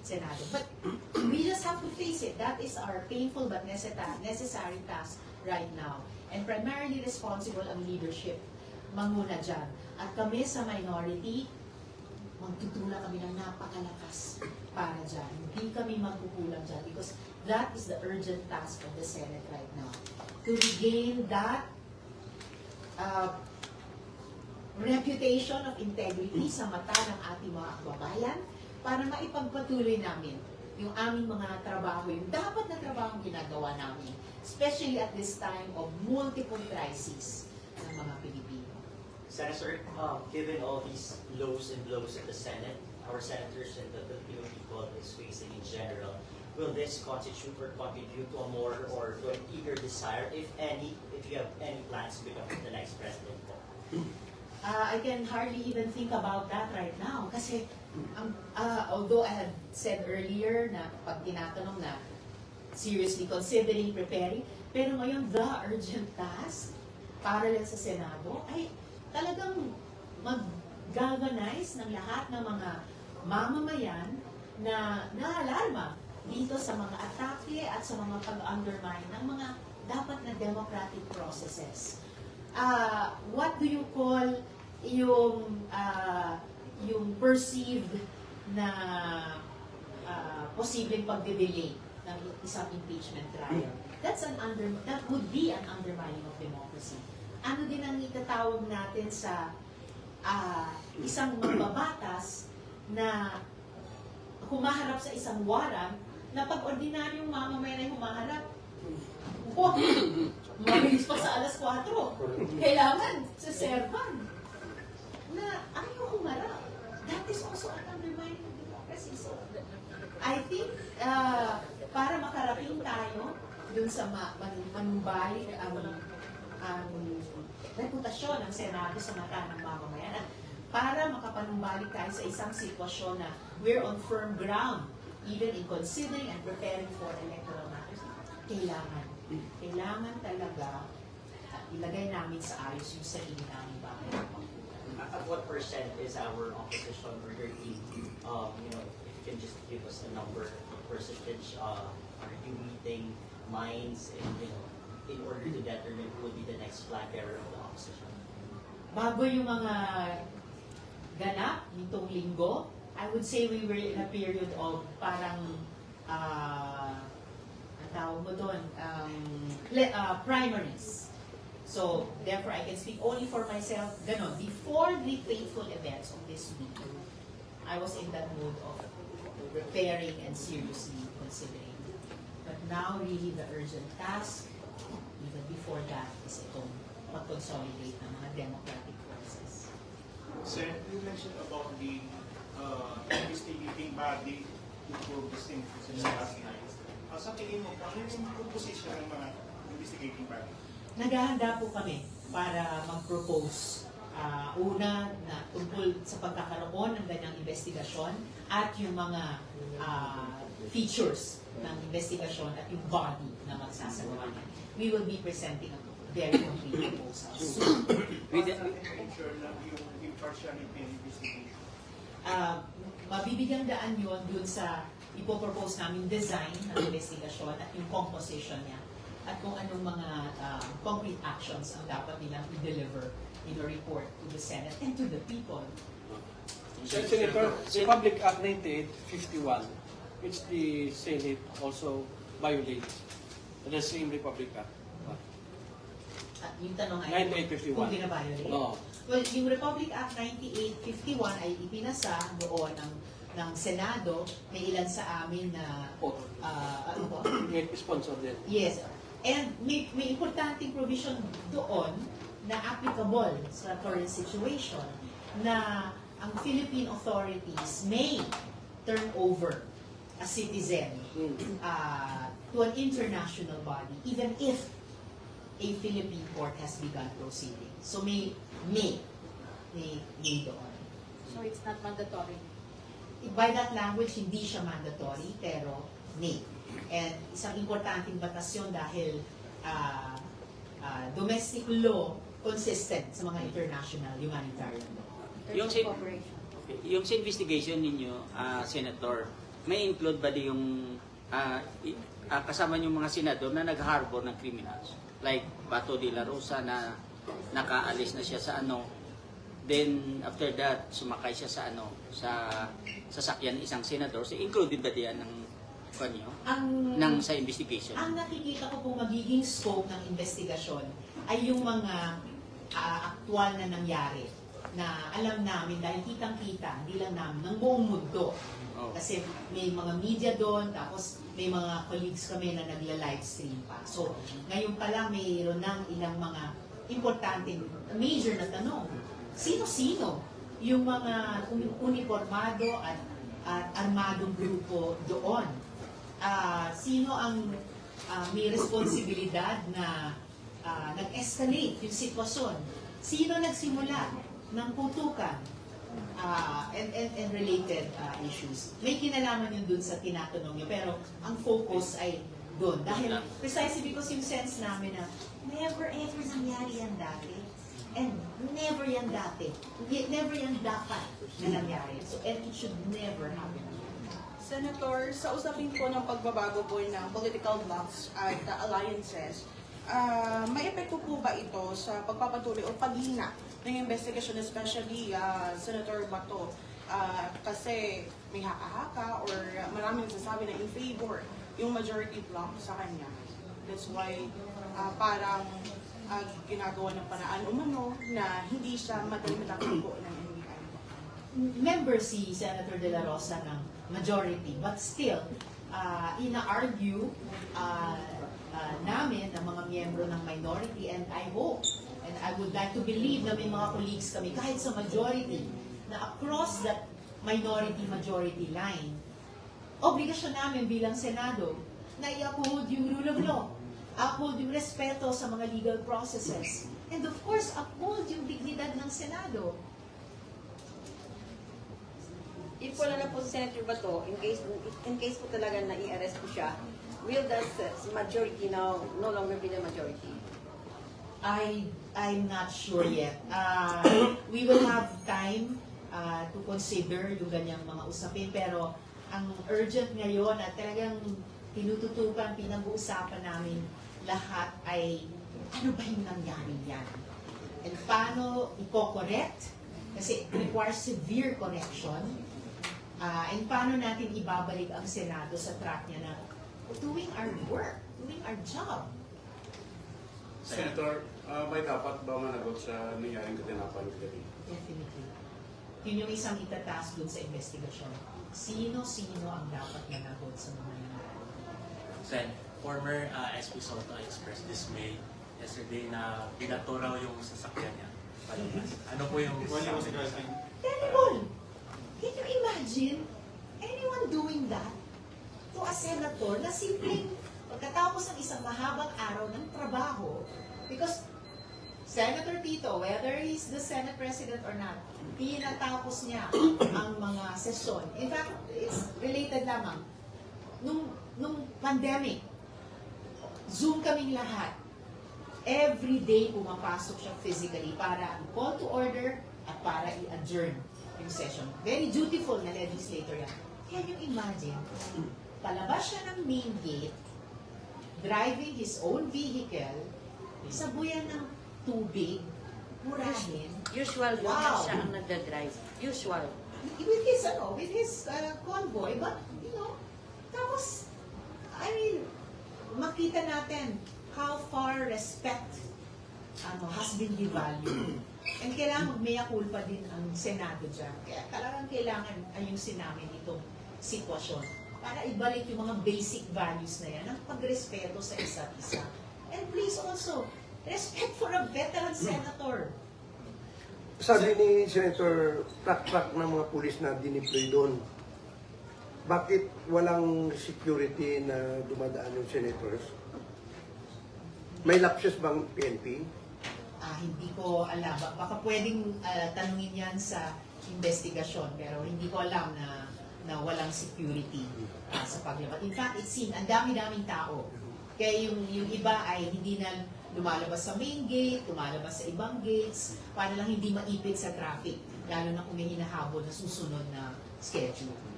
Senado. But we just have to face it. That is our painful but necessary task right now. And primarily responsible ang leadership manguna dyan. At kami sa minority, magtutulak kami ng napakalakas para dyan. Hindi kami magkukulang dyan because that is the urgent task of the Senate right now. To regain that reputation of integrity sa mata ng ating mga kababayan para maipagpatuloy namin yung aming mga trabaho, yung dapat na trabaho ginagawa namin, especially at this time of multiple crises ng mga Pilipino. Senator, given all these lows and blows at the Senate, our senators and the Filipino people is facing in general, will this constitute or contribute to a more or to an eager desire, if any, if you have any plans to become the next president po? I can hardly even think about that right now kasi although I had said earlier na pag tinatanong na seriously considering, preparing, pero ngayon the urgent task para lang sa Senado ay talagang mag-galvanize ng lahat ng mga mamamayan na naalarma dito sa mga atake at sa mga pag-undermine ng mga dapat na democratic processes. What do you call yung perceived na posibleng pagde-delay ng isang impeachment trial? That would be an undermining of democracy. Ano din ang itatawag natin sa isang magbabatas na humaharap sa isang warrant na pag ordinaryong mamamayan ay humaharap, mabilis pa sa alas 4. Kailangan sa servan na ayaw humarap. That is also an undermining of democracy. So, I think, para makarating tayo dun sa manumbalik ang reputasyon ng Senado sa mata ng mamamayan, at para makapanumbalik tayo sa isang sitwasyon na we're on firm ground, even in considering and preparing for electoral matters, kailangan talaga ilagay namin sa ayos yung sarili namin bahay. At what percent is our opposition or your team, if you can just give us a number, percentage, are you meeting minds in order to determine who will be the next flag bearer of the opposition? Bago yung mga ganap nitong linggo, I would say we were in a period of parang tawag mo doon, primaries. So, therefore, I can speak only for myself. Ganon, before the fateful events of this week, I was in that mood of preparing and seriously considering. But now, really, the urgent task, even before that, is itong mag-consolidate ng mga democratic forces. Sir, you mentioned about the investigating body to prove this thing last night. Sa tingin mo, ano yung composition ng mga investigating body? Naghahanda po kami para mag-propose una na tungkol sa pagkakaroon ng ganyang investigasyon at yung mga features ng investigasyon at yung body na magsasagawa niya. We will be presenting a very complete proposal soon. Ensure na yung charge ng investigation. Mabibigyan daan yun dun sa ipopropose namin design ng investigasyon at yung composition niya at kung anong mga concrete actions ang dapat nilang i-deliver in a report to the Senate and to the people. Senator, Republic Act 9851, which the Senate also violates the same Republic Act. At yung tanong ay 9851. kung binabiolate. No. Well, yung Republic Act 9851 ay ipinasa doon ng Senado. May ilan sa amin na ano po? May sponsor din. Yes. And may importanteng provision doon na applicable sa current situation na ang Philippine authorities may turn over a citizen to an international body even if a Philippine court has begun proceeding. So may doon. So it's not mandatory. By that language, hindi siya mandatory, pero may. And isang importanteng batas yun dahil domestic law consistent sa mga international humanitarian law. There's Yung no sin- cooperation. Yung sa investigation ninyo, Senator, may include ba di yung kasama yung mga senador na nag-harbor ng criminals? Like Bato de la Rosa na nakaalis na siya sa ano. Then after that, sumakay siya sa ano, sa sasakyan ng isang senador. So included ba diyan ng kanyo? Sa investigation? Ang nakikita ko po magiging scope ng investigasyon ay yung mga aktual na nangyari na alam namin dahil kitang-kita, hindi lang namin, ng buong mundo. Oh. Kasi may mga media doon, tapos may mga colleagues kami na nagla-livestream pa. So, ngayon pa lang mayroon ng ilang mga importante, major na tanong. Sino-sino yung mga uniformado at armadong grupo doon? Sino ang may responsibilidad na nag-escalate yung sitwasyon? Sino nagsimula ng putukan and related issues? May kinalaman yun dun sa tinatanong nyo, pero ang focus ay dun. Dahil precisely because yung sense namin na never ever nangyari yan dati. And never yan dati. Never yan dapat na nangyari. So, and it should never happen. Senator, sa usapin po ng pagbabago po ng political blocs at alliances, may epekto po ba ito sa pagpapatuloy o paghina ng investigasyon, especially Senator Bato? Kasi may haka-haka or maraming nagsasabi na in favor yung majority bloc sa kanya. That's why parang ginagawa ng paraan umano na hindi siya madali matakbo ng NBI. Member si Senator De La Rosa ng majority, but still, ina-argue namin ng mga miyembro ng minority, and I hope, and I would like to believe na may mga colleagues kami, kahit sa majority, na across that minority-majority line, obligasyon namin bilang Senado na i-uphold yung rule of law, uphold yung respeto sa mga legal processes, and of course, uphold yung dignidad ng Senado. If wala na po si Senator Bato, in case po talaga na i-arrest po siya, will the majority now no longer be the majority? I'm not sure yet. We will have time to consider yung ganyang mga usapin, pero ang urgent ngayon at talagang tinututukan, pinag-uusapan namin lahat ay ano ba yung nangyari yan? And paano i-correct? Kasi it requires severe correction. And paano natin ibabalik ang Senado sa track niya na doing our work, doing our job. Senator, may dapat ba managot sa nangyaring katinapan kagabi? Definitely. Yun yung isang itataas dun sa investigasyon. Sino-sino ang dapat managot sa mga nangyari. Sen, former SP Soto expressed dismay yesterday na binato raw yung sasakyan niya. Palabas. Ano po yung Terrible! Can you imagine anyone doing that to a senator na simpleng pagkatapos ng isang mahabang araw ng trabaho? Because Senator Tito, whether he's the Senate President or not, pinatapos niya ang mga sesyon. In fact, it's related lamang. Nung pandemic, Zoom kaming lahat. Every day pumapasok siya physically para call to order at para i-adjourn yung session. Very dutiful na legislator yan. Can you imagine? Palabas siya ng main gate, driving his own vehicle, sa buyan ng tubig, murahin. Usual po Wow. siya ang nagdadrive. Usual. With his convoy, but, tapos, I mean, makita natin how far respect has been devalued. And kailangan magmea culpa din ang Senado dyan. Kaya talagang kailangan ayusin namin itong sitwasyon para ibalik yung mga basic values na yan, ang pagrespeto sa isa't isa. And please also, respect for a veteran senator. Sabi ni Senator, track ng mga pulis na dineploy doon. Bakit walang security na dumadaan yung senators? May lapses bang PNP? Hindi ko alam. Baka pwedeng tanungin yan sa investigasyon, pero hindi ko alam na walang security sa paglabas. In fact, it seemed, ang dami-daming tao. Kaya yung iba ay hindi na lumalabas sa main gate, lumalabas sa ibang gates, para lang hindi maipit sa traffic, lalo na kung may hinahabol na susunod na schedule.